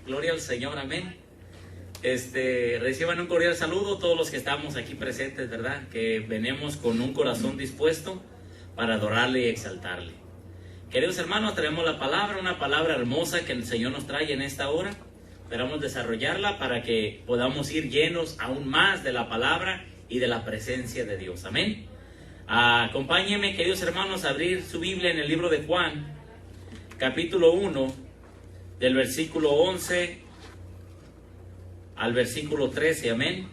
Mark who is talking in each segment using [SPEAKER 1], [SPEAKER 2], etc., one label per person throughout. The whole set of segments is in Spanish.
[SPEAKER 1] Gloria al Señor, amén. Reciban un cordial saludo todos los que estamos aquí presentes, ¿verdad? Que venimos con un corazón dispuesto para adorarle y exaltarle. Queridos hermanos, traemos la palabra, una palabra hermosa que el Señor nos trae en esta hora. Esperamos desarrollarla para que podamos ir llenos aún más de la palabra y de la presencia de Dios, amén. Acompáñenme, queridos hermanos, a abrir su Biblia en el libro de Juan, capítulo 1, del versículo 11 al versículo 13, amén.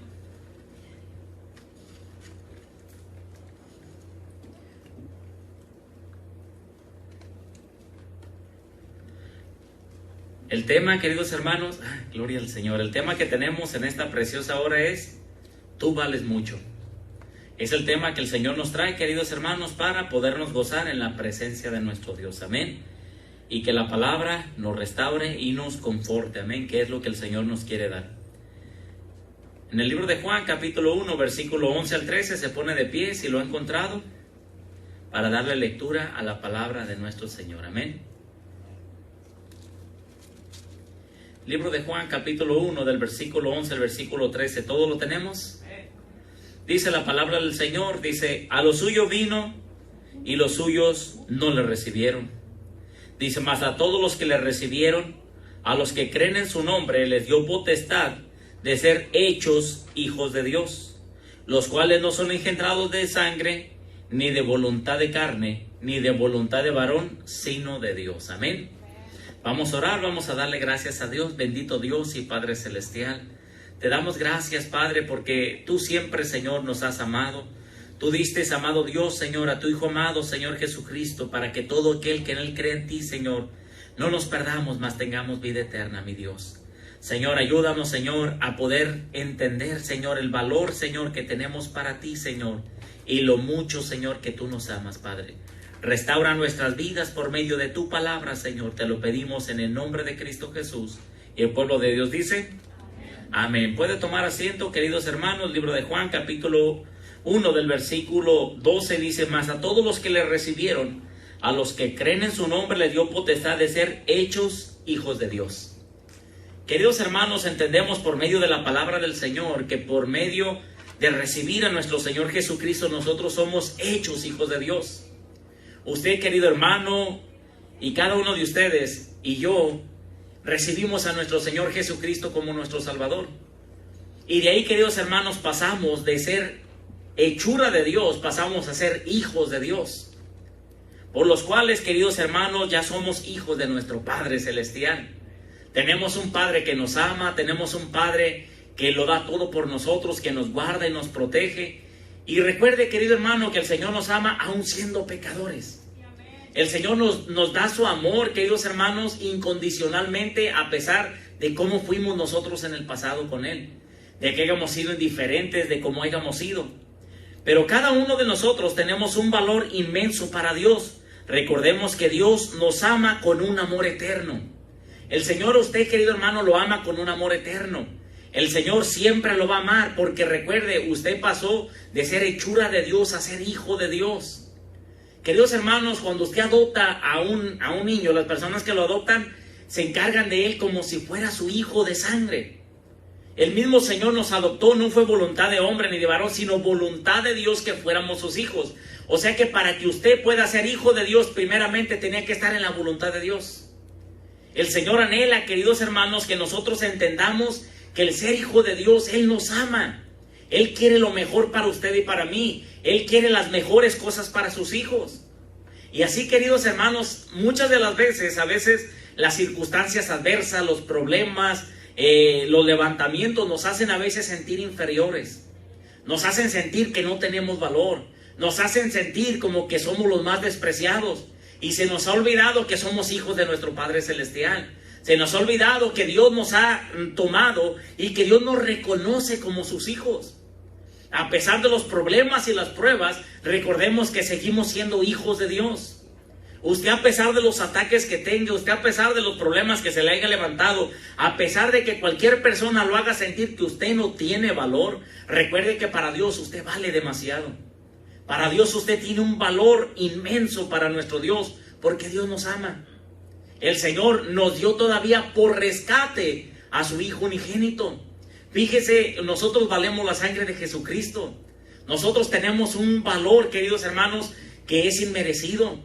[SPEAKER 1] El tema, queridos hermanos, gloria al Señor, el tema que tenemos en esta preciosa hora es: tú vales mucho. Es el tema que el Señor nos trae, queridos hermanos, para podernos gozar en la presencia de nuestro Dios, amén. Y que la palabra nos restaure y nos conforte, amén, que es lo que el Señor nos quiere dar. En el libro de Juan, capítulo 1, versículo 11 al 13, se pone de pie, si lo ha encontrado, para darle lectura a la palabra de nuestro Señor, amén. Libro de Juan, capítulo 1, del versículo 11 al versículo 13, ¿todo lo tenemos? Dice la palabra del Señor, dice: a lo suyo vino y los suyos no le recibieron. Dice: mas a todos los que le recibieron, a los que creen en su nombre, les dio potestad de ser hechos hijos de Dios, los cuales no son engendrados de sangre, ni de voluntad de carne, ni de voluntad de varón, sino de Dios. Amén. Vamos a orar, vamos a darle gracias a Dios. Bendito Dios y Padre Celestial, te damos gracias, Padre, porque tú siempre, Señor, nos has amado. Tú diste, amado Dios, Señor, a tu Hijo amado, Señor Jesucristo, para que todo aquel que en Él cree en ti, Señor, no nos perdamos, mas tengamos vida eterna, mi Dios. Señor, ayúdanos, Señor, a poder entender, Señor, el valor, Señor, que tenemos para ti, Señor, y lo mucho, Señor, que tú nos amas, Padre. Restaura nuestras vidas por medio de tu palabra, Señor. Te lo pedimos en el nombre de Cristo Jesús. Y el pueblo de Dios dice: amén. Puede tomar asiento, queridos hermanos. Libro de Juan, capítulo 1, del versículo 12, dice: mas a todos los que le recibieron, a los que creen en su nombre, les dio potestad de ser hechos hijos de Dios. Queridos hermanos, entendemos por medio de la palabra del Señor que por medio de recibir a nuestro Señor Jesucristo, nosotros somos hechos hijos de Dios. Usted, querido hermano, y cada uno de ustedes y yo recibimos a nuestro Señor Jesucristo como nuestro Salvador. Y de ahí, queridos hermanos, pasamos de ser hechura de Dios, pasamos a ser hijos de Dios, por los cuales, queridos hermanos, ya somos hijos de nuestro Padre Celestial. Tenemos un Padre que nos ama, tenemos un Padre que lo da todo por nosotros, que nos guarda y nos protege. Y recuerde, querido hermano, que el Señor nos ama aún siendo pecadores. El Señor nos da su amor, queridos hermanos, incondicionalmente, a pesar de cómo fuimos nosotros en el pasado con Él, de que hayamos sido indiferentes, de cómo hayamos sido. Pero cada uno de nosotros tenemos un valor inmenso para Dios. Recordemos que Dios nos ama con un amor eterno. El Señor, usted, querido hermano, lo ama con un amor eterno. El Señor siempre lo va a amar, porque recuerde, usted pasó de ser hechura de Dios a ser hijo de Dios. Queridos hermanos, cuando usted adopta a un niño, las personas que lo adoptan se encargan de él como si fuera su hijo de sangre. El mismo Señor nos adoptó, no fue voluntad de hombre ni de varón, sino voluntad de Dios que fuéramos sus hijos. O sea que para que usted pueda ser hijo de Dios, primeramente tenía que estar en la voluntad de Dios. El Señor anhela, queridos hermanos, que nosotros entendamos que el ser hijo de Dios, Él nos ama. Él quiere lo mejor para usted y para mí. Él quiere las mejores cosas para sus hijos. Y así, queridos hermanos, muchas de las veces, a veces las circunstancias adversas, los problemas, los levantamientos nos hacen a veces sentir inferiores. Nos hacen sentir que no tenemos valor. Nos hacen sentir como que somos los más despreciados. Y se nos ha olvidado que somos hijos de nuestro Padre Celestial. Se nos ha olvidado que Dios nos ha tomado y que Dios nos reconoce como sus hijos. A pesar de los problemas y las pruebas, recordemos que seguimos siendo hijos de Dios. Usted, a pesar de los ataques que tenga, usted, a pesar de los problemas que se le haya levantado, a pesar de que cualquier persona lo haga sentir que usted no tiene valor, recuerde que para Dios usted vale demasiado. Para Dios usted tiene un valor inmenso para nuestro Dios, porque Dios nos ama. El Señor nos dio todavía por rescate a su Hijo unigénito. Fíjese, nosotros valemos la sangre de Jesucristo. Nosotros tenemos un valor, queridos hermanos, que es inmerecido.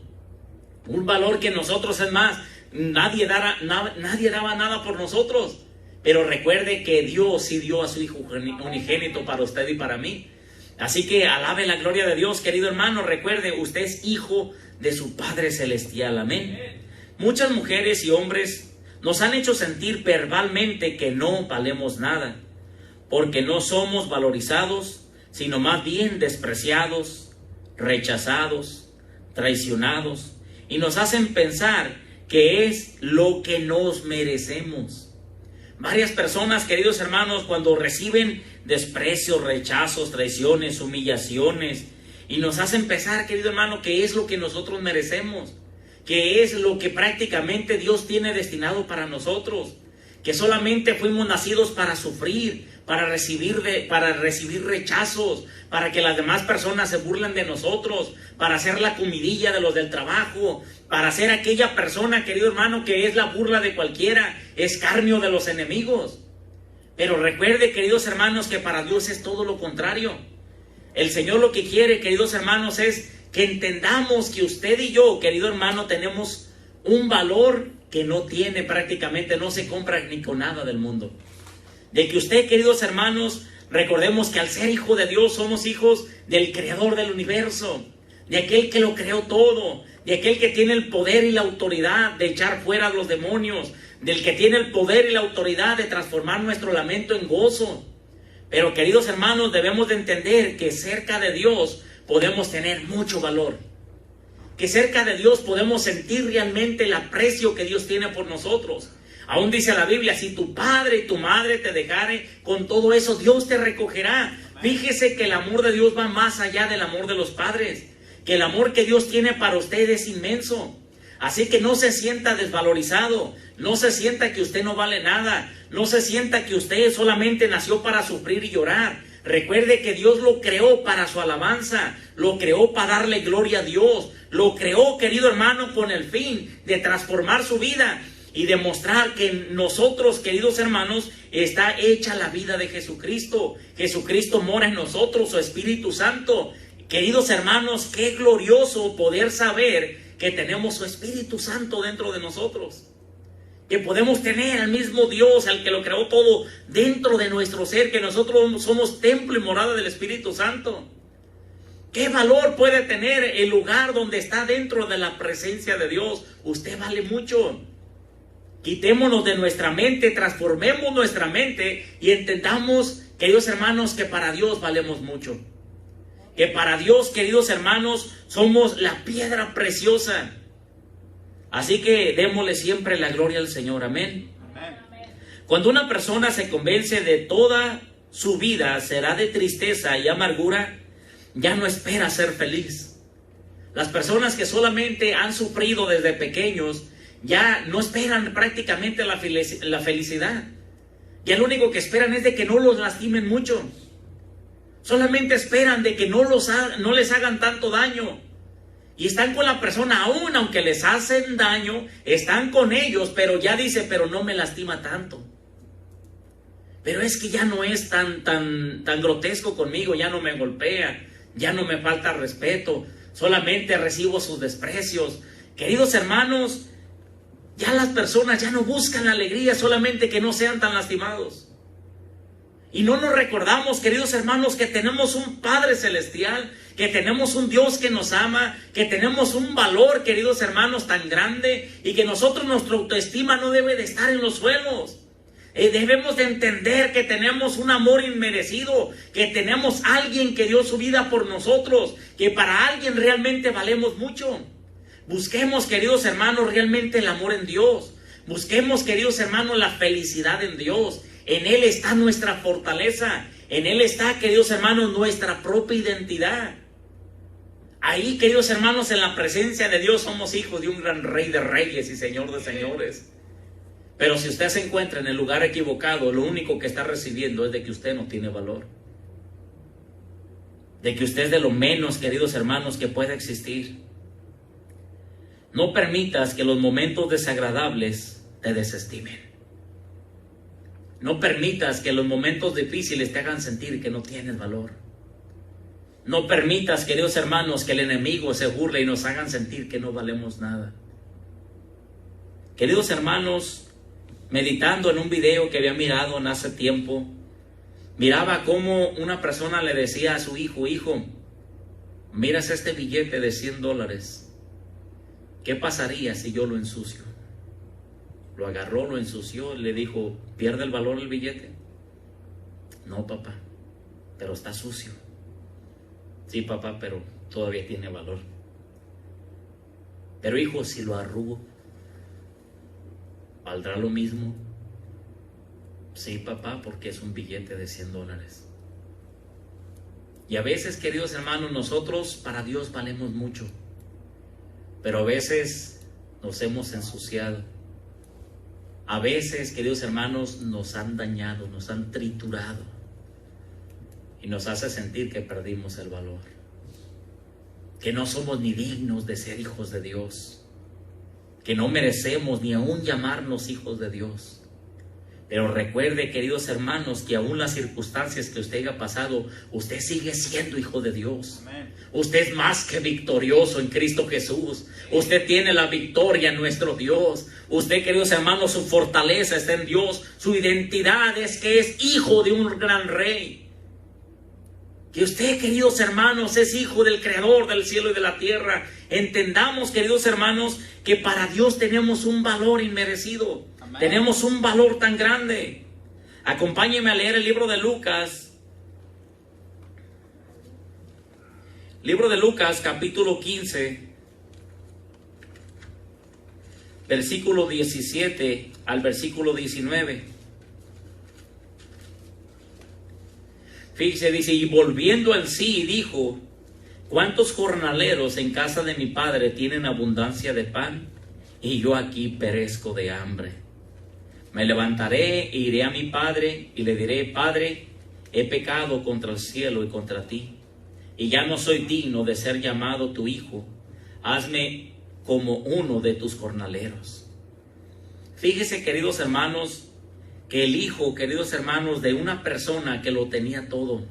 [SPEAKER 1] Un valor que nosotros, es más, nadie daba nada por nosotros. Pero recuerde que Dios sí dio a su Hijo unigénito para usted y para mí. Así que alabe la gloria de Dios, querido hermano. Recuerde, usted es hijo de su Padre Celestial. Amén. Muchas mujeres y hombres nos han hecho sentir verbalmente que no valemos nada, porque no somos valorizados, sino más bien despreciados, rechazados, traicionados, y nos hacen pensar que es lo que nos merecemos. Varias personas, queridos hermanos, cuando reciben desprecios, rechazos, traiciones, humillaciones, y nos hacen pensar, querido hermano, que es lo que nosotros merecemos, que es lo que prácticamente Dios tiene destinado para nosotros, que solamente fuimos nacidos para sufrir, para recibir rechazos, para que las demás personas se burlen de nosotros, para ser la comidilla de los del trabajo, para ser aquella persona, querido hermano, que es la burla de cualquiera, escarnio de los enemigos. Pero recuerde, queridos hermanos, que para Dios es todo lo contrario. El Señor lo que quiere, queridos hermanos, es que entendamos que usted y yo, querido hermano, tenemos un valor que no tiene prácticamente, no se compra ni con nada del mundo. De que usted, queridos hermanos, recordemos que al ser hijo de Dios somos hijos del Creador del universo, de aquel que lo creó todo, de aquel que tiene el poder y la autoridad de echar fuera a los demonios, del que tiene el poder y la autoridad de transformar nuestro lamento en gozo. Pero, queridos hermanos, debemos de entender que cerca de Dios podemos tener mucho valor, que cerca de Dios podemos sentir realmente el aprecio que Dios tiene por nosotros. Aún dice la Biblia, si tu padre y tu madre te dejare, con todo eso Dios te recogerá. Fíjese que el amor de Dios va más allá del amor de los padres, que el amor que Dios tiene para usted es inmenso. Así que no se sienta desvalorizado, no se sienta que usted no vale nada, no se sienta que usted solamente nació para sufrir y llorar. Recuerde que Dios lo creó para su alabanza, lo creó para darle gloria a Dios, lo creó, querido hermano, con el fin de transformar su vida y demostrar que en nosotros, queridos hermanos, está hecha la vida de Jesucristo. Jesucristo mora en nosotros, su Espíritu Santo. Queridos hermanos, qué glorioso poder saber que tenemos su Espíritu Santo dentro de nosotros, que podemos tener al mismo Dios, al que lo creó todo, dentro de nuestro ser, que nosotros somos templo y morada del Espíritu Santo. ¿Qué valor puede tener el lugar donde está dentro de la presencia de Dios? Usted vale mucho. Quitémonos de nuestra mente, transformemos nuestra mente y entendamos, queridos hermanos, que para Dios valemos mucho. Que para Dios, queridos hermanos, somos la piedra preciosa. Así que démosle siempre la gloria al Señor. Amén. Cuando una persona se convence de toda su vida será de tristeza y amargura, ya no espera ser feliz. Las personas que solamente han sufrido desde pequeños ya no esperan prácticamente la felicidad. Ya lo único que esperan es de que no los lastimen mucho. Solamente esperan de que no les hagan tanto daño. Y están con la persona, aún aunque les hacen daño, están con ellos, pero ya dice, pero no me lastima tanto. Pero es que ya no es tan grotesco conmigo, ya no me golpea, ya no me falta respeto, solamente recibo sus desprecios. Queridos hermanos, ya las personas ya no buscan la alegría, solamente que no sean tan lastimados. Y no nos recordamos, queridos hermanos, que tenemos un Padre Celestial, que tenemos un Dios que nos ama, que tenemos un valor, queridos hermanos, tan grande, y que nosotros, nuestra autoestima no debe de estar en los suelos. Debemos de entender que tenemos un amor inmerecido, que tenemos alguien que dio su vida por nosotros, que para alguien realmente valemos mucho. Busquemos, queridos hermanos, realmente el amor en Dios. Busquemos, queridos hermanos, la felicidad en Dios. En Él está nuestra fortaleza. En Él está, queridos hermanos, nuestra propia identidad. Ahí, queridos hermanos, en la presencia de Dios somos hijos de un gran Rey de reyes y Señor de señores. Pero si usted se encuentra en el lugar equivocado, lo único que está recibiendo es de que usted no tiene valor. De que usted es de lo menos, queridos hermanos, que pueda existir. No permitas que los momentos desagradables te desestimen. No permitas que los momentos difíciles te hagan sentir que no tienes valor. No permitas, queridos hermanos, que el enemigo se burle y nos hagan sentir que no valemos nada. Queridos hermanos, meditando en un video que había mirado en hace tiempo, miraba cómo una persona le decía a su hijo: hijo, miras este billete de $100. ¿Qué pasaría si yo lo ensucio? Lo agarró, lo ensució y le dijo: ¿pierde el valor el billete? No, papá, pero está sucio. Sí, papá, pero todavía tiene valor. Pero hijo, si lo arrugo, ¿valdrá lo mismo? Sí, papá, porque es un billete de $100. Y a veces, queridos hermanos, nosotros para Dios valemos mucho, pero a veces nos hemos ensuciado. A veces, queridos hermanos, nos han dañado, nos han triturado y nos hace sentir que perdimos el valor, que no somos ni dignos de ser hijos de Dios, que no merecemos ni aún llamarnos hijos de Dios. Pero recuerde, queridos hermanos, que aún las circunstancias que usted haya pasado, usted sigue siendo hijo de Dios. Amén. Usted es más que victorioso en Cristo Jesús. Usted tiene la victoria en nuestro Dios. Usted, queridos hermanos, su fortaleza está en Dios. Su identidad es que es hijo de un gran rey. Que usted, queridos hermanos, es hijo del Creador del cielo y de la tierra. Entendamos, queridos hermanos, que para Dios tenemos un valor inmerecido. Amén. Tenemos un valor tan grande. Acompáñenme a leer el libro de Lucas. Libro de Lucas, capítulo 15, versículo 17 al versículo 19. Fíjese, dice: y volviendo al sí, dijo: ¿cuántos jornaleros en casa de mi padre tienen abundancia de pan? Y yo aquí perezco de hambre. Me levantaré e iré a mi padre y le diré: Padre, he pecado contra el cielo y contra ti, y ya no soy digno de ser llamado tu hijo. Hazme como uno de tus jornaleros. Fíjese, queridos hermanos, que el hijo, queridos hermanos, de una persona que lo tenía todo,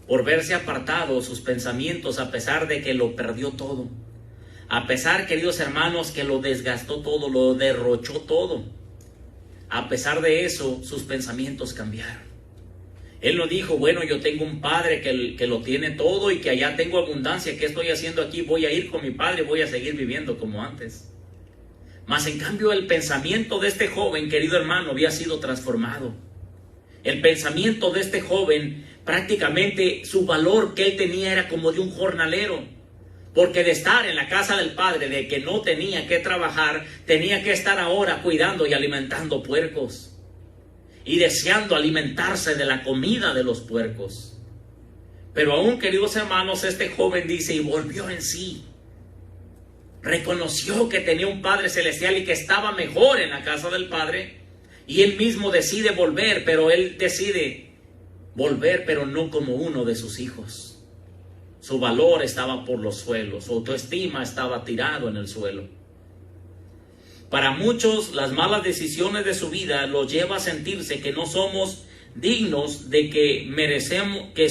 [SPEAKER 1] por verse apartado sus pensamientos, a pesar de que lo perdió todo, a pesar, queridos hermanos, que lo desgastó todo, lo derrochó todo, a pesar de eso, sus pensamientos cambiaron. Él no dijo: bueno, yo tengo un padre que lo tiene todo y que allá tengo abundancia, ¿qué estoy haciendo aquí? Voy a ir con mi padre, voy a seguir viviendo como antes. Mas en cambio el pensamiento de este joven, querido hermano, había sido transformado. El pensamiento de este joven, prácticamente su valor que él tenía era como de un jornalero. Porque de estar en la casa del padre, de que no tenía que trabajar, tenía que estar ahora cuidando y alimentando puercos. Y deseando alimentarse de la comida de los puercos. Pero aún, queridos hermanos, este joven dice: y volvió en sí. Reconoció que tenía un Padre Celestial y que estaba mejor en la casa del Padre. Y él mismo decide volver, pero él decide volver, pero no como uno de sus hijos. Su valor estaba por los suelos, su autoestima estaba tirado en el suelo. Para muchos, las malas decisiones de su vida los lleva a sentirse que no somos dignos, de que merecemos, que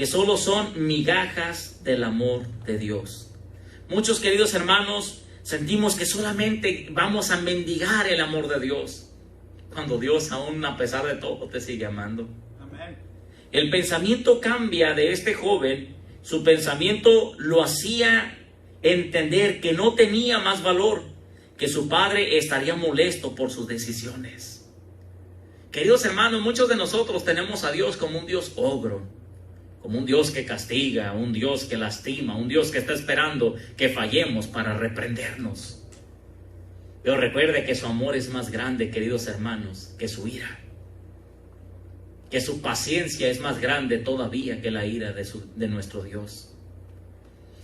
[SPEAKER 1] solo son migajas del amor de Dios. Muchos, queridos hermanos, sentimos que solamente vamos a mendigar el amor de Dios, cuando Dios aún a pesar de todo te sigue amando. Amén. El pensamiento cambia de este joven. Su pensamiento lo hacía entender que no tenía más valor, que su padre estaría molesto por sus decisiones. Queridos hermanos, muchos de nosotros tenemos a Dios como un Dios ogro, como un Dios que castiga, un Dios que lastima, un Dios que está esperando que fallemos para reprendernos. Pero recuerde que su amor es más grande, queridos hermanos, que su ira. Que su paciencia es más grande todavía que la ira de nuestro Dios.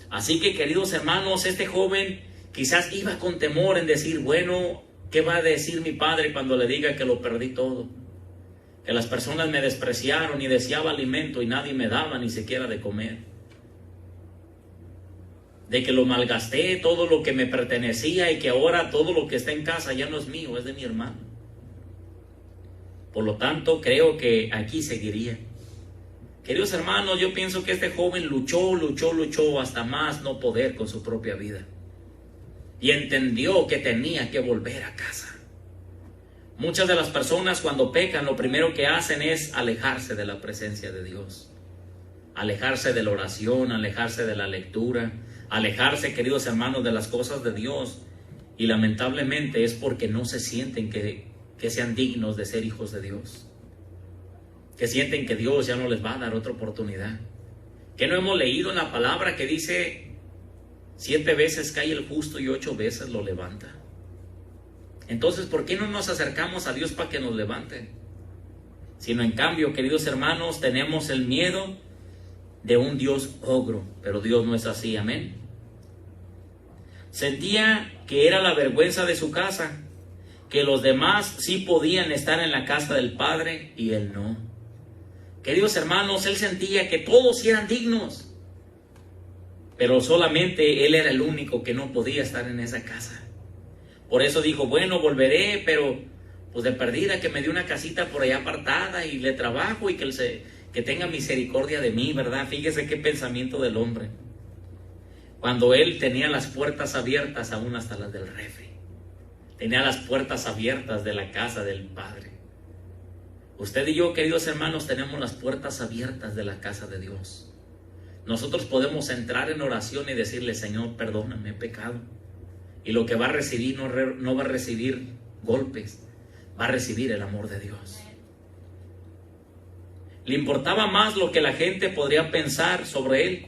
[SPEAKER 1] Así que, queridos hermanos, este joven quizás iba con temor en decir: bueno, ¿qué va a decir mi padre cuando le diga que lo perdí todo? Que las personas me despreciaron y deseaba alimento y nadie me daba ni siquiera de comer. de que lo malgasté, todo lo que me pertenecía, y que ahora todo lo que está en casa ya no es mío, es de mi hermano. Por lo tanto, creo que aquí seguiría. Queridos hermanos, yo pienso que este joven luchó hasta más no poder con su propia vida. Y entendió que tenía que volver a casa. Muchas de las personas cuando pecan, lo primero que hacen es alejarse de la presencia de Dios. Alejarse de la oración, alejarse de la lectura, alejarse, queridos hermanos, de las cosas de Dios. Y lamentablemente es porque no se sienten que sean dignos de ser hijos de Dios. Que sienten que Dios ya no les va a dar otra oportunidad. Que no hemos leído en la palabra que dice: 7 veces cae el justo y 8 veces lo levanta. Entonces, ¿por qué no nos acercamos a Dios para que nos levante? Sino en cambio, queridos hermanos, tenemos el miedo de un Dios ogro, pero Dios no es así, amén. Sentía que era la vergüenza de su casa, que los demás sí podían estar en la casa del Padre y él no. Queridos hermanos, él sentía que todos eran dignos, pero solamente él era el único que no podía estar en esa casa. Por eso dijo: bueno, volveré, pero pues de perdida que me dé una casita por allá apartada y le trabajo y que tenga misericordia de mí, ¿verdad? Fíjese qué pensamiento del hombre. Cuando él tenía las puertas abiertas, aún hasta las del refri. Tenía las puertas abiertas de la casa del Padre. Usted y yo, queridos hermanos, tenemos las puertas abiertas de la casa de Dios. Nosotros podemos entrar en oración y decirle: Señor, perdóname, he pecado. Y lo que va a recibir no va a recibir golpes, va a recibir el amor de Dios. Le importaba más lo que la gente podría pensar sobre él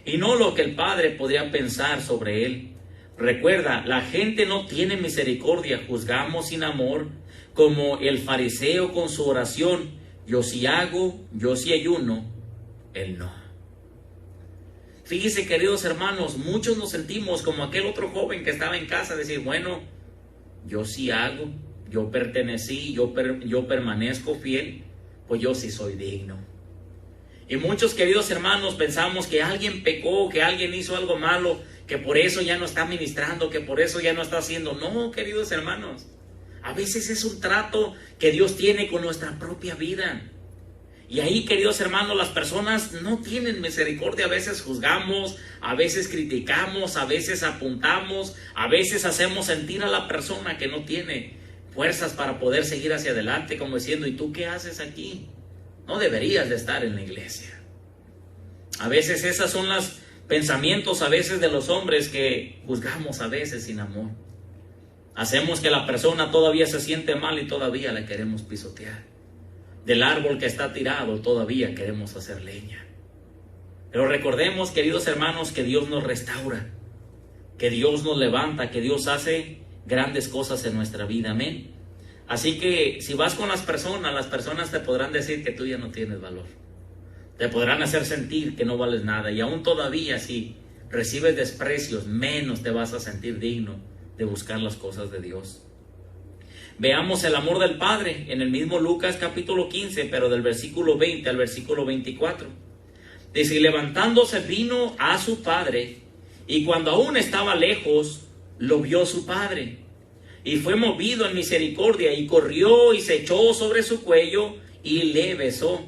[SPEAKER 1] y no lo que el Padre podría pensar sobre él. Recuerda, la gente no tiene misericordia, juzgamos sin amor, como el fariseo con su oración: yo sí hago, yo sí ayuno, él no. Fíjese, queridos hermanos, muchos nos sentimos como aquel otro joven que estaba en casa, decir: bueno, yo sí hago, yo pertenecí, yo permanezco fiel, pues yo sí soy digno. Y muchos, queridos hermanos, pensamos que alguien pecó, que alguien hizo algo malo, que por eso ya no está ministrando, que por eso ya no está haciendo. No, queridos hermanos, a veces es un trato que Dios tiene con nuestra propia vida. Y ahí, queridos hermanos, las personas no tienen misericordia. A veces juzgamos, a veces criticamos, a veces apuntamos, a veces hacemos sentir a la persona que no tiene fuerzas para poder seguir hacia adelante, como diciendo: ¿y tú qué haces aquí? No deberías de estar en la iglesia. A veces esos son los pensamientos a veces de los hombres, que juzgamos a veces sin amor. Hacemos que la persona todavía se siente mal y todavía la queremos pisotear. Del árbol que está tirado todavía queremos hacer leña. Pero recordemos, queridos hermanos, que Dios nos restaura, que Dios nos levanta, que Dios hace grandes cosas en nuestra vida, amén. Así que si vas con las personas te podrán decir que tú ya no tienes valor. Te podrán hacer sentir que no vales nada, y aún todavía si recibes desprecios, menos te vas a sentir digno de buscar las cosas de Dios. Veamos el amor del Padre en el mismo Lucas capítulo 15, pero del versículo 20 al versículo 24. Dice: y levantándose vino a su padre, y cuando aún estaba lejos, lo vio su padre, y fue movido en misericordia, y corrió y se echó sobre su cuello y le besó.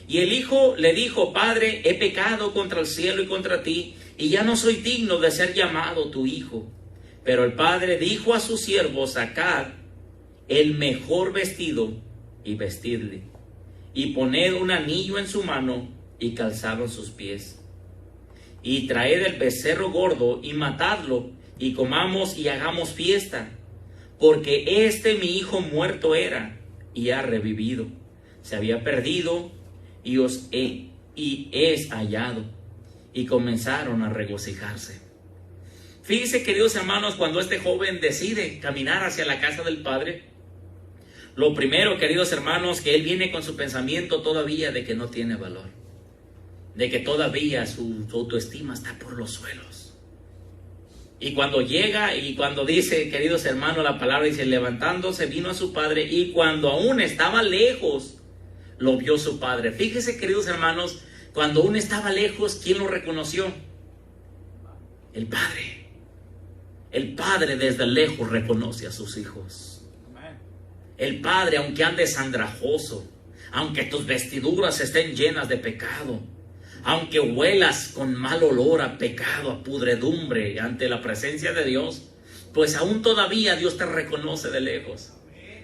[SPEAKER 1] Y el hijo le dijo: Padre, he pecado contra el cielo y contra ti, y ya no soy digno de ser llamado tu hijo. Pero el padre dijo a sus siervos: sacad el mejor vestido y vestidle, y poned un anillo en su mano y calzado en sus pies, y traed el becerro gordo y matadlo, y comamos y hagamos fiesta, porque mi hijo muerto era y ha revivido, se había perdido y es hallado. Y comenzaron a regocijarse. Fíjense, queridos hermanos, cuando este joven decide caminar hacia la casa del Padre, lo primero, queridos hermanos, que él viene con su pensamiento todavía de que no tiene valor, de que todavía su autoestima está por los suelos. Y cuando llega y cuando dice, queridos hermanos, la palabra dice: levantándose vino a su padre, y cuando aún estaba lejos, lo vio su padre. Fíjese, queridos hermanos, cuando aún estaba lejos, ¿quién lo reconoció? El Padre. El Padre desde lejos reconoce a sus hijos. El Padre, aunque andes andrajoso, aunque tus vestiduras estén llenas de pecado, aunque huelas con mal olor a pecado, a pudredumbre ante la presencia de Dios, pues aún todavía Dios te reconoce de lejos.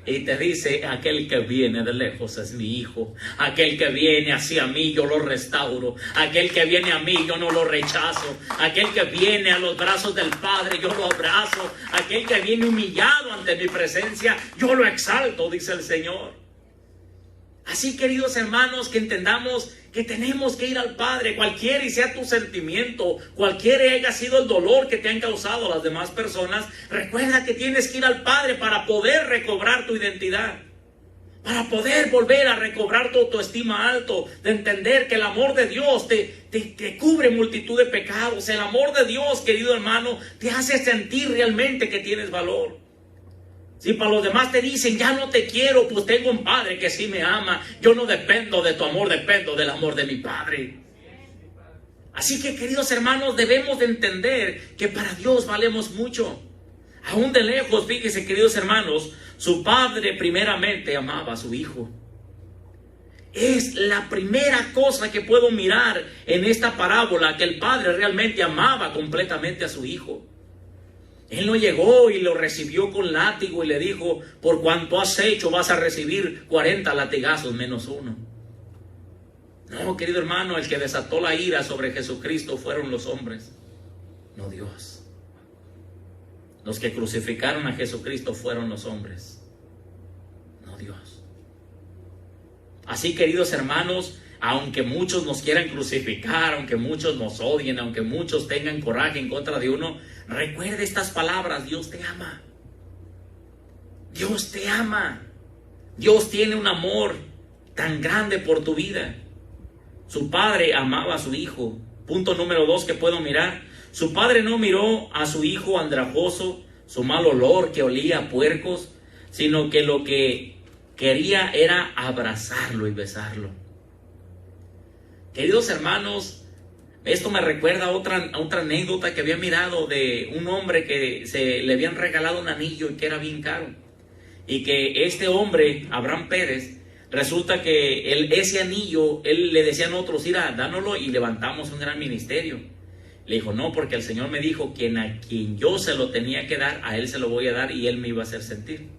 [SPEAKER 1] Y te dice, aquel que viene de lejos es mi hijo. Aquel que viene hacia mí yo lo restauro. Aquel que viene a mí yo no lo rechazo. Aquel que viene a los brazos del Padre yo lo abrazo. Aquel que viene humillado ante mi presencia yo lo exalto, dice el Señor. Así, queridos hermanos, que entendamos que tenemos que ir al Padre, cualquiera y sea tu sentimiento, cualquiera haya sido el dolor que te han causado las demás personas. Recuerda que tienes que ir al Padre para poder recobrar tu identidad, para poder volver a recobrar tu autoestima alto, de entender que el amor de Dios te cubre multitud de pecados. El amor de Dios, querido hermano, te hace sentir realmente que tienes valor. Si para los demás te dicen, ya no te quiero, pues tengo un Padre que sí me ama. Yo no dependo de tu amor, dependo del amor de mi Padre. Así que, queridos hermanos, debemos de entender que para Dios valemos mucho. Aún de lejos, fíjense, queridos hermanos, su Padre primeramente amaba a su Hijo. Es la primera cosa que puedo mirar en esta parábola, que el Padre realmente amaba completamente a su Hijo. Él no llegó y lo recibió con látigo y le dijo, por cuanto has hecho vas a recibir 40 latigazos menos uno. No, querido hermano, el que desató la ira sobre Jesucristo fueron los hombres, no Dios. Los que crucificaron a Jesucristo fueron los hombres, no Dios. Así, queridos hermanos, aunque muchos nos quieran crucificar, aunque muchos nos odien, aunque muchos tengan coraje en contra de uno, recuerde estas palabras: Dios te ama. Dios te ama. Dios tiene un amor tan grande por tu vida. Su Padre amaba a su Hijo. Punto número 2 que puedo mirar. Su Padre no miró a su Hijo andrajoso, su mal olor que olía a puercos, sino que lo que quería era abrazarlo y besarlo. Queridos hermanos, esto me recuerda a otra anécdota que había mirado de un hombre que le habían regalado un anillo y que era bien caro. Y que este hombre, Abraham Pérez, resulta que ese anillo, él le decían a otros, mira, dánoslo y levantamos un gran ministerio. Le dijo, no, porque el Señor me dijo que a quien yo se lo tenía que dar, a él se lo voy a dar y él me iba a hacer sentir.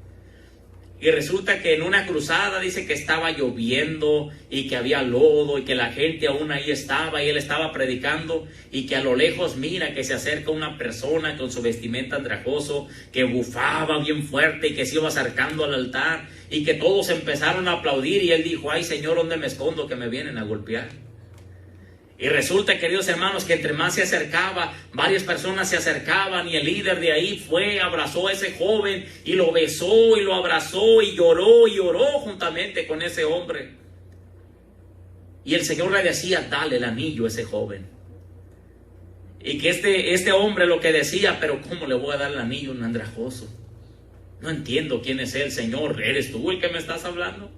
[SPEAKER 1] Y resulta que en una cruzada dice que estaba lloviendo y que había lodo y que la gente aún ahí estaba y él estaba predicando, y que a lo lejos mira que se acerca una persona con su vestimenta andrajoso que bufaba bien fuerte y que se iba acercando al altar, y que todos empezaron a aplaudir y él dijo, ay Señor, ¿dónde me escondo que me vienen a golpear? Y resulta, queridos hermanos, que entre más se acercaba, varias personas se acercaban y el líder de ahí fue, abrazó a ese joven y lo besó y lo abrazó y lloró juntamente con ese hombre. Y el Señor le decía, dale el anillo a ese joven. Y que este hombre lo que decía, pero ¿cómo le voy a dar el anillo a un andrajoso? No entiendo quién es él, Señor, ¿eres tú el que me estás hablando?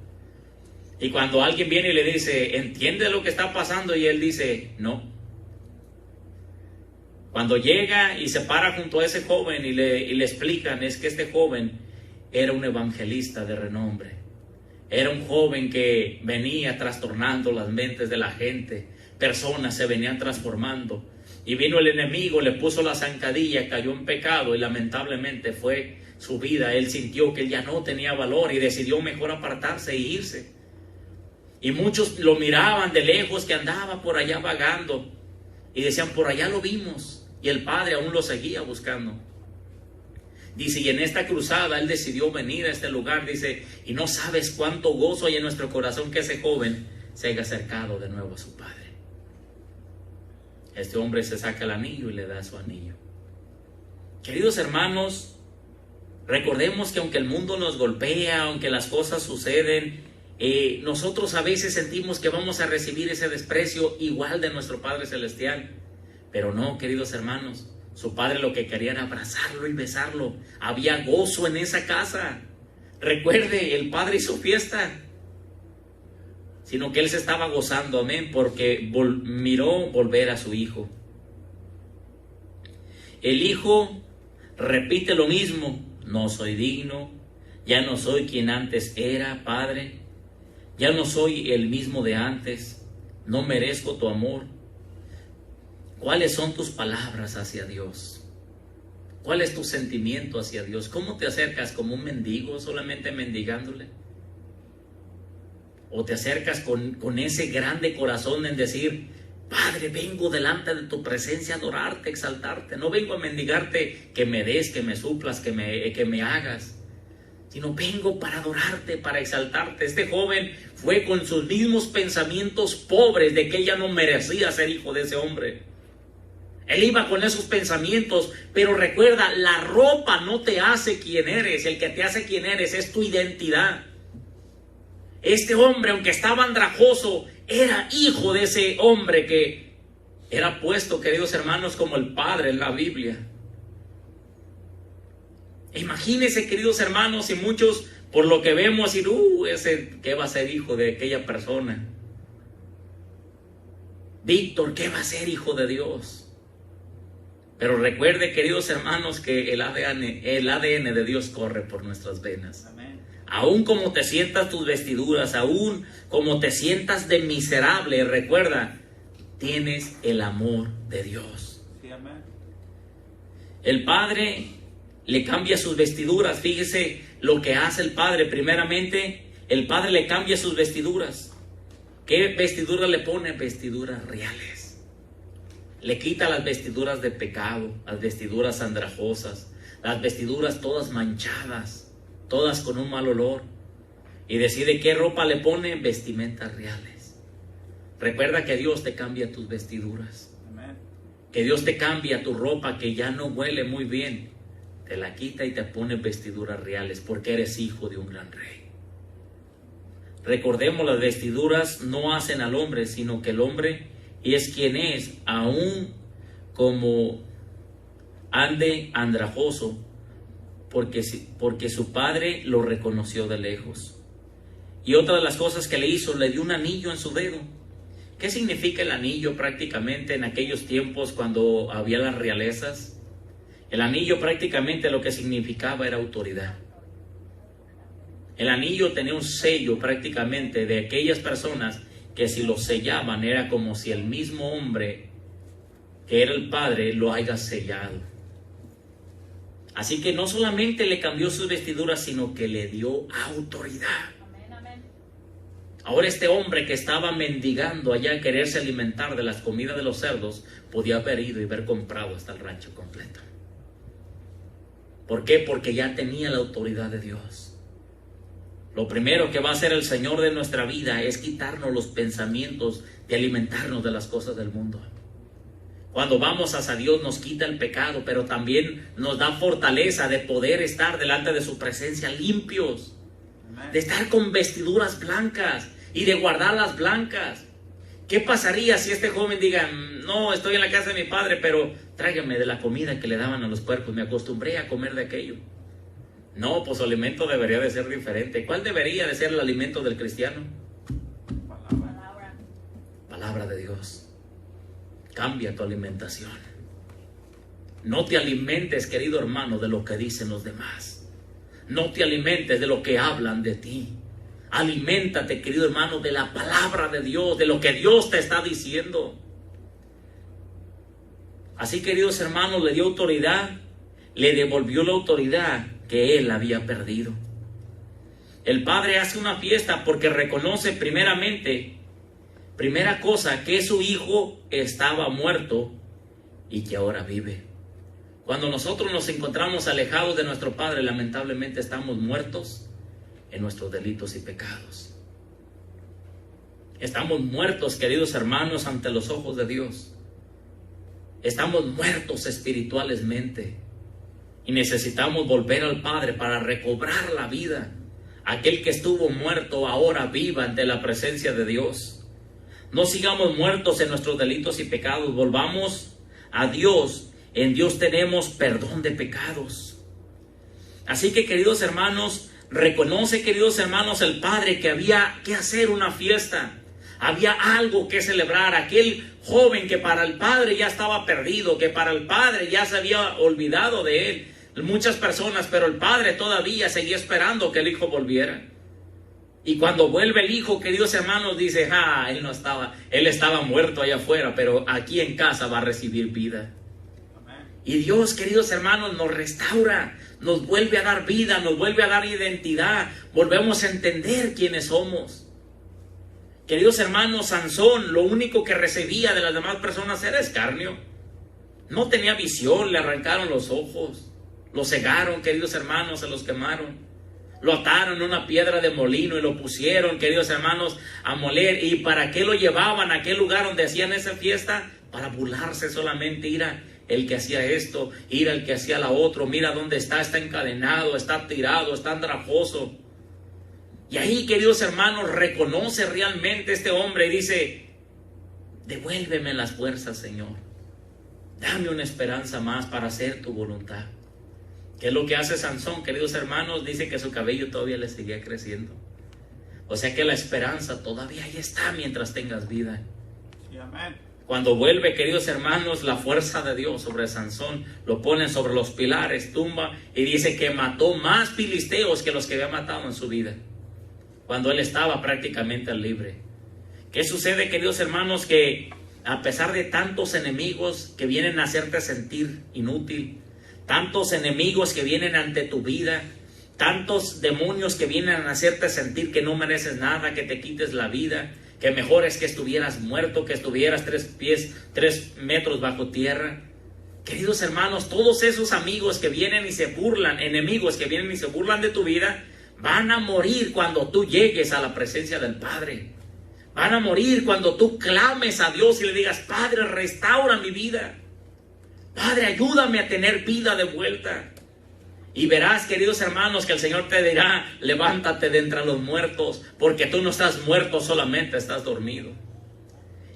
[SPEAKER 1] Y cuando alguien viene y le dice, ¿entiende lo que está pasando? Y él dice, no. Cuando llega y se para junto a ese joven y le explican, es que este joven era un evangelista de renombre. Era un joven que venía trastornando las mentes de la gente. Personas se venían transformando. Y vino el enemigo, le puso la zancadilla, cayó en pecado y lamentablemente fue su vida. Él sintió que él ya no tenía valor y decidió mejor apartarse e irse. Y muchos lo miraban de lejos que andaba por allá vagando y decían, por allá lo vimos, y el Padre aún lo seguía buscando. Dice, y en esta cruzada él decidió venir a este lugar, dice, y no sabes cuánto gozo hay en nuestro corazón que ese joven se haya acercado de nuevo a su Padre. Este hombre se saca el anillo y le da su anillo. Queridos hermanos, recordemos que aunque el mundo nos golpea, aunque las cosas suceden, nosotros a veces sentimos que vamos a recibir ese desprecio igual de nuestro Padre Celestial. Pero no, queridos hermanos, su Padre lo que quería era abrazarlo y besarlo. Había gozo en esa casa. Recuerde, el Padre hizo fiesta, sino que él se estaba gozando, amén, porque miró volver a su Hijo. El hijo repite lo mismo: no soy digno, ya no soy quien antes era, Padre, ya no soy el mismo de antes, no merezco tu amor. ¿Cuáles son tus palabras hacia Dios? ¿Cuál es tu sentimiento hacia Dios? ¿Cómo te acercas? ¿Como un mendigo, solamente mendigándole? ¿O te acercas con ese grande corazón en decir: Padre, vengo delante de tu presencia a adorarte, exaltarte? No vengo a mendigarte que me des, que me suplas, que me hagas, sino vengo para adorarte, para exaltarte. Este joven fue con sus mismos pensamientos pobres de que ella no merecía ser hijo de ese hombre. Él iba con esos pensamientos, pero recuerda, la ropa no te hace quien eres. El que te hace quien eres es tu identidad. Este hombre, aunque estaba andrajoso, era hijo de ese hombre que era puesto, queridos hermanos, como el Padre en la Biblia. Imagínense, queridos hermanos, y muchos, por lo que vemos, decir: ese que va a ser hijo de aquella persona. Víctor, ¿qué va a ser hijo de Dios? Pero recuerde, queridos hermanos, que el ADN de Dios corre por nuestras venas. Amén. Aún como te sientas tus vestiduras, aún como te sientas de miserable, recuerda, tienes el amor de Dios. Sí, amén. El Padre le cambia sus vestiduras. Fíjese lo que hace el Padre. Primeramente, el Padre le cambia sus vestiduras. ¿Qué vestiduras le pone? Vestiduras reales. Le quita las vestiduras de pecado, las vestiduras andrajosas, las vestiduras todas manchadas, todas con un mal olor, y decide qué ropa le pone: vestimentas reales. Recuerda que Dios te cambia tus vestiduras. Amén. Que Dios te cambia tu ropa que ya no huele muy bien, te la quita y te pone vestiduras reales, porque eres hijo de un gran rey. Recordemos, las vestiduras no hacen al hombre, sino que el hombre es quien es, aún como ande andrajoso, porque su padre lo reconoció de lejos. Y otra de las cosas que le hizo, le dio un anillo en su dedo. ¿Qué significa el anillo prácticamente en aquellos tiempos cuando había las realezas? El anillo prácticamente lo que significaba era autoridad. El anillo tenía un sello prácticamente de aquellas personas que si lo sellaban era como si el mismo hombre que era el Padre lo haya sellado. Así que no solamente le cambió sus vestiduras, sino que le dio autoridad. Amén, amén. Ahora este hombre que estaba mendigando allá a quererse alimentar de las comidas de los cerdos, podía haber ido y haber comprado hasta el rancho completo. ¿Por qué? Porque ya tenía la autoridad de Dios. Lo primero que va a hacer el Señor de nuestra vida es quitarnos los pensamientos de alimentarnos de las cosas del mundo. Cuando vamos hacia Dios nos quita el pecado, pero también nos da fortaleza de poder estar delante de su presencia limpios, de estar con vestiduras blancas y de guardarlas blancas. ¿Qué pasaría si este joven diga: no, estoy en la casa de mi padre, pero tráigame de la comida que le daban a los puercos, me acostumbré a comer de aquello? No, pues su alimento debería de ser diferente. ¿Cuál debería de ser el alimento del cristiano? Palabra de Dios. Cambia tu alimentación. No te alimentes, querido hermano, de lo que dicen los demás. No te alimentes de lo que hablan de ti. Aliméntate, querido hermano, de la palabra de Dios, de lo que Dios te está diciendo. Así, queridos hermanos, le dio autoridad, le devolvió la autoridad que él había perdido. El Padre hace una fiesta porque reconoce primera cosa, que su hijo estaba muerto y que ahora vive. Cuando nosotros nos encontramos alejados de nuestro Padre, lamentablemente estamos muertos en nuestros delitos y pecados. Estamos muertos, queridos hermanos, ante los ojos de Dios. Estamos muertos espiritualmente. Y necesitamos volver al Padre para recobrar la vida. Aquel que estuvo muerto ahora viva ante la presencia de Dios. No sigamos muertos en nuestros delitos y pecados. Volvamos a Dios. En Dios tenemos perdón de pecados. Así que, queridos hermanos, reconoce, queridos hermanos, el Padre que había que hacer una fiesta. Había algo que celebrar. Aquel joven que para el padre ya estaba perdido, que para el padre ya se había olvidado de él. Muchas personas, pero el padre todavía seguía esperando que el hijo volviera. Y cuando vuelve el hijo, queridos hermanos, dice, él no estaba, él estaba muerto allá afuera, pero aquí en casa va a recibir vida. Y Dios, queridos hermanos, nos restaura, nos vuelve a dar vida, nos vuelve a dar identidad, volvemos a entender quiénes somos. Queridos hermanos, Sansón, lo único que recibía de las demás personas era escarnio. No tenía visión, le arrancaron los ojos, lo cegaron, queridos hermanos, se los quemaron. Lo ataron en una piedra de molino y lo pusieron, queridos hermanos, a moler. ¿Y para qué lo llevaban a aquel lugar donde hacían esa fiesta? Para burlarse solamente. Mira el que hacía esto, mira el que hacía la otro, mira dónde está encadenado, está tirado, está andrajoso. Y ahí, queridos hermanos, reconoce realmente este hombre y dice, devuélveme las fuerzas, Señor. Dame una esperanza más para hacer tu voluntad. ¿Qué es lo que hace Sansón, queridos hermanos? Dice que su cabello todavía le seguía creciendo. O sea que la esperanza todavía ahí está mientras tengas vida. Sí, amén. Cuando vuelve, queridos hermanos, la fuerza de Dios sobre Sansón, lo ponen sobre los pilares, tumba, y dice que mató más filisteos que los que había matado en su vida, cuando él estaba prácticamente libre. ¿Qué sucede, queridos hermanos? Que a pesar de tantos enemigos que vienen a hacerte sentir inútil, tantos enemigos que vienen ante tu vida, tantos demonios que vienen a hacerte sentir que no mereces nada, que te quites la vida, que mejor es que estuvieras muerto, que estuvieras 3 metros bajo tierra. Queridos hermanos, todos esos amigos que vienen y se burlan, enemigos que vienen y se burlan de tu vida, van a morir cuando tú llegues a la presencia del Padre. Van a morir cuando tú clames a Dios y le digas, Padre, restaura mi vida. Padre, ayúdame a tener vida de vuelta. Y verás, queridos hermanos, que el Señor te dirá, levántate de entre los muertos, porque tú no estás muerto, solamente estás dormido.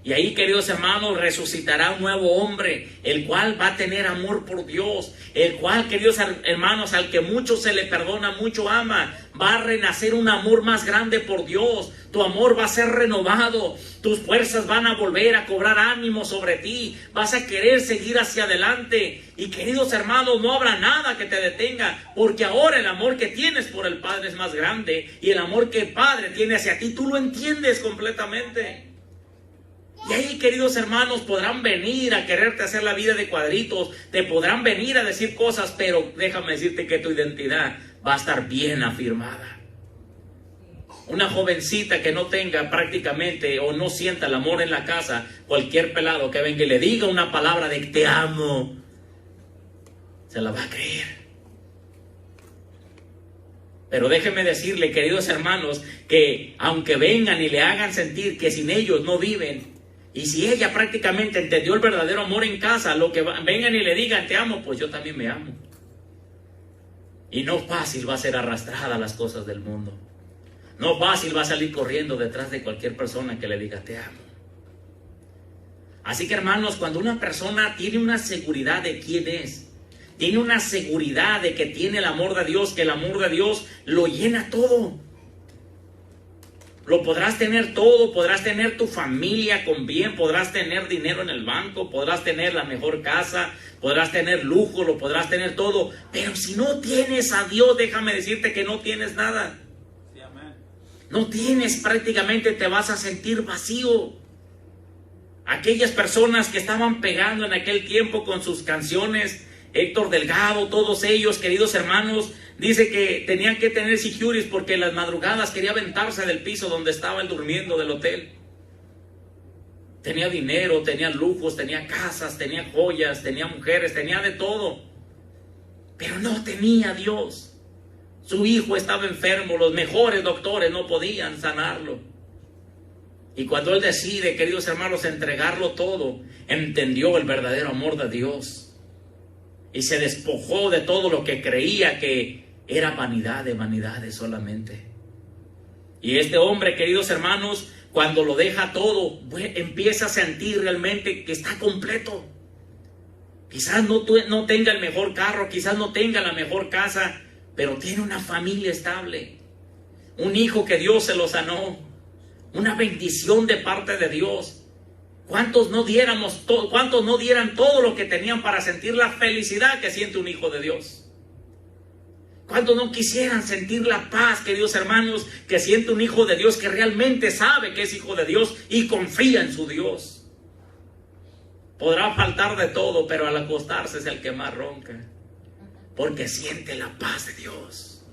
[SPEAKER 1] Y ahí, queridos hermanos, resucitará un nuevo hombre, el cual va a tener amor por Dios, el cual, queridos hermanos, al que mucho se le perdona, mucho ama. Va a renacer un amor más grande por Dios. Tu amor va a ser renovado. Tus fuerzas van a volver a cobrar ánimo sobre ti. Vas a querer seguir hacia adelante. Y queridos hermanos, no habrá nada que te detenga, porque ahora el amor que tienes por el Padre es más grande. Y el amor que el Padre tiene hacia ti, tú lo entiendes completamente. Y ahí, queridos hermanos, podrán venir a quererte hacer la vida de cuadritos, te podrán venir a decir cosas, pero déjame decirte que tu identidad va a estar bien afirmada. Una jovencita que no tenga prácticamente o no sienta el amor en la casa, cualquier pelado que venga y le diga una palabra de te amo, se la va a creer. Pero déjenme decirle, queridos hermanos, que aunque vengan y le hagan sentir que sin ellos no viven, y si ella prácticamente entendió el verdadero amor en casa, lo que vengan y le digan te amo, pues yo también me amo. Y no fácil va a ser arrastrada a las cosas del mundo. No fácil va a salir corriendo detrás de cualquier persona que le diga te amo. Así que, hermanos, cuando una persona tiene una seguridad de quién es, tiene una seguridad de que tiene el amor de Dios, que el amor de Dios lo llena todo. Lo podrás tener todo, podrás tener tu familia con bien, podrás tener dinero en el banco, podrás tener la mejor casa, podrás tener lujo, lo podrás tener todo. Pero si no tienes a Dios, déjame decirte que no tienes nada. Sí, amén. No tienes, prácticamente te vas a sentir vacío. Aquellas personas que estaban pegando en aquel tiempo con sus canciones, Héctor Delgado, todos ellos, queridos hermanos, dice que tenían que tener securities porque en las madrugadas quería aventarse del piso donde estaba él durmiendo del hotel. Tenía dinero, tenía lujos, tenía casas, tenía joyas, tenía mujeres, tenía de todo. Pero no tenía a Dios. Su hijo estaba enfermo, los mejores doctores no podían sanarlo. Y cuando él decide, queridos hermanos, entregarlo todo, entendió el verdadero amor de Dios. Y se despojó de todo lo que creía que era vanidad de vanidades solamente. Y este hombre, queridos hermanos, cuando lo deja todo, empieza a sentir realmente que está completo. Quizás no tenga el mejor carro, quizás no tenga la mejor casa, pero tiene una familia estable. Un hijo que Dios se lo sanó. una bendición de parte de Dios. ¿Cuántos no dieran todo lo que tenían para sentir la felicidad que siente un hijo de Dios? ¿Cuántos no quisieran sentir la paz, queridos hermanos, que siente un hijo de Dios que realmente sabe que es hijo de Dios y confía en su Dios? Podrá faltar de todo, pero al acostarse es el que más ronca, porque siente la paz de Dios.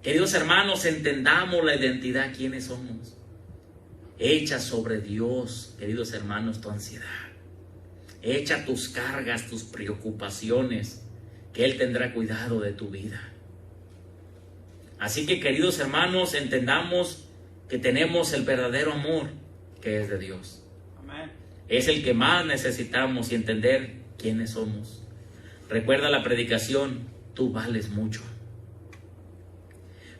[SPEAKER 1] Queridos hermanos, entendamos la identidad, quiénes somos. Echa sobre Dios, queridos hermanos, tu ansiedad. Echa tus cargas, tus preocupaciones, que Él tendrá cuidado de tu vida. Así que, queridos hermanos, entendamos que tenemos el verdadero amor que es de Dios. Amén. Es el que más necesitamos y entender quiénes somos. Recuerda la predicación, tú vales mucho.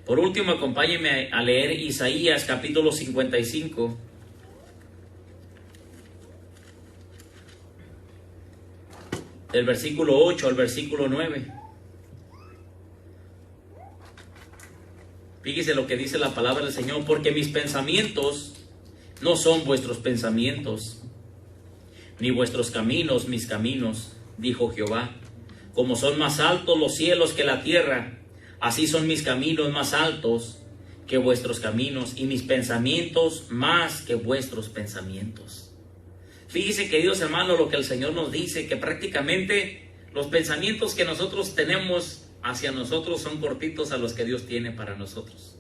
[SPEAKER 1] Por último, acompáñenme a leer Isaías capítulo 55. Del versículo 8 al versículo 9. Fíjese lo que dice la palabra del Señor. Porque mis pensamientos no son vuestros pensamientos, ni vuestros caminos mis caminos, dijo Jehová. Como son más altos los cielos que la tierra, así son mis caminos más altos que vuestros caminos, y mis pensamientos más que vuestros pensamientos. Fíjese, queridos hermanos, lo que el Señor nos dice, que prácticamente los pensamientos que nosotros tenemos hacia nosotros son cortitos a los que Dios tiene para nosotros.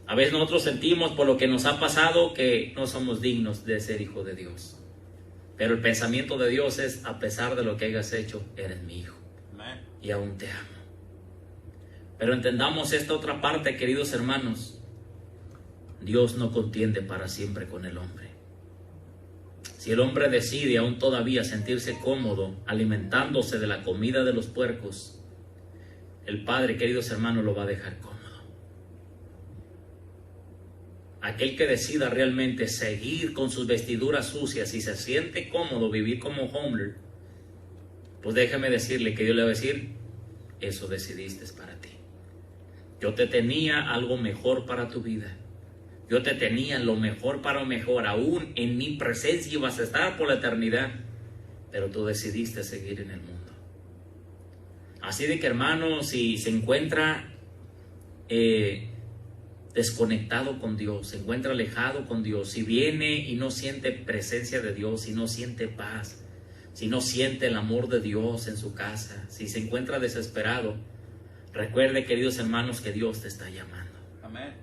[SPEAKER 1] A veces nosotros sentimos por lo que nos ha pasado que no somos dignos de ser hijo de Dios. Pero el pensamiento de Dios es, a pesar de lo que hayas hecho, eres mi hijo. Y aún te amo. Pero entendamos esta otra parte, queridos hermanos. Dios no contiende para siempre con el hombre. Si el hombre decide aún todavía sentirse cómodo alimentándose de la comida de los puercos, el Padre, queridos hermanos, lo va a dejar cómodo. Aquel que decida realmente seguir con sus vestiduras sucias y se siente cómodo vivir como Homer, pues déjame decirle que Dios le va a decir, eso decidiste para ti. Yo te tenía algo mejor para tu vida. Yo te tenía lo mejor para lo mejor. Aún en mi presencia ibas a estar por la eternidad. Pero tú decidiste seguir en el mundo. Así de que, hermano, si se encuentra desconectado con Dios, se encuentra alejado con Dios, si viene y no siente presencia de Dios, si no siente paz, si no siente el amor de Dios en su casa, si se encuentra desesperado, recuerde, queridos hermanos, que Dios te está llamando. Amén.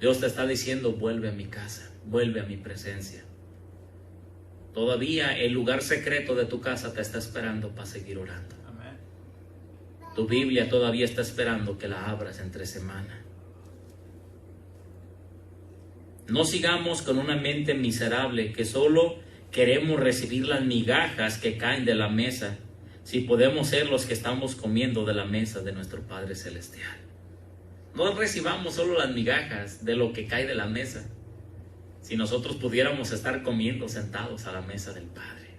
[SPEAKER 1] Dios te está diciendo, vuelve a mi casa, vuelve a mi presencia. Todavía el lugar secreto de tu casa te está esperando para seguir orando. Amén. Tu Biblia todavía está esperando que la abras entre semana. No sigamos con una mente miserable que solo queremos recibir las migajas que caen de la mesa, si podemos ser los que estamos comiendo de la mesa de nuestro Padre Celestial. No recibamos solo las migajas de lo que cae de la mesa, si nosotros pudiéramos estar comiendo sentados a la mesa del Padre.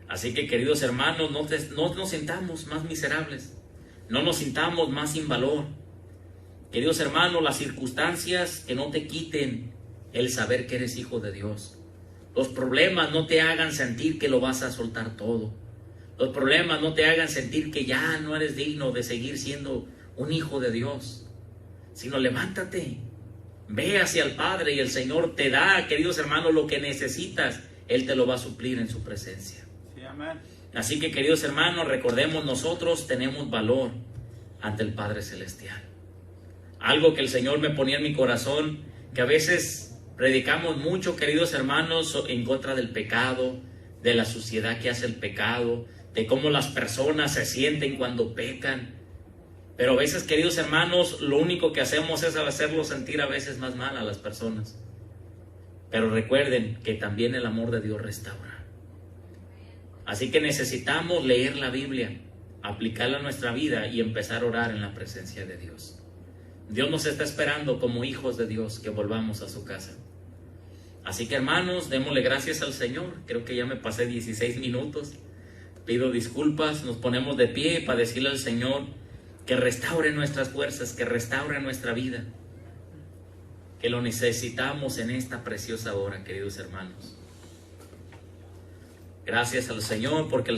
[SPEAKER 1] Así que, queridos hermanos, no nos sintamos más miserables, no nos sintamos más sin valor. Queridos hermanos, las circunstancias que no te quiten el saber que eres hijo de Dios. Los problemas no te hagan sentir que lo vas a soltar todo. Los problemas no te hagan sentir que ya no eres digno de seguir siendo un hijo de Dios. Sino levántate, ve hacia el Padre y el Señor te da, queridos hermanos, lo que necesitas. Él te lo va a suplir en su presencia. Sí, amén. Así que, queridos hermanos, recordemos, nosotros tenemos valor ante el Padre Celestial. Algo que el Señor me ponía en mi corazón, que a veces predicamos mucho, queridos hermanos, en contra del pecado, de la suciedad que hace el pecado, de cómo las personas se sienten cuando pecan. Pero a veces, queridos hermanos, lo único que hacemos es hacerlo sentir a veces más mal a las personas. Pero recuerden que también el amor de Dios restaura. Así que necesitamos leer la Biblia, aplicarla a nuestra vida y empezar a orar en la presencia de Dios. Dios nos está esperando como hijos de Dios que volvamos a su casa. Así que, hermanos, démosle gracias al Señor. Creo que ya me pasé 16 minutos. Pido disculpas, nos ponemos de pie para decirle al Señor que restaure nuestras fuerzas, que restaure nuestra vida. que lo necesitamos en esta preciosa hora, queridos hermanos. Gracias al Señor porque el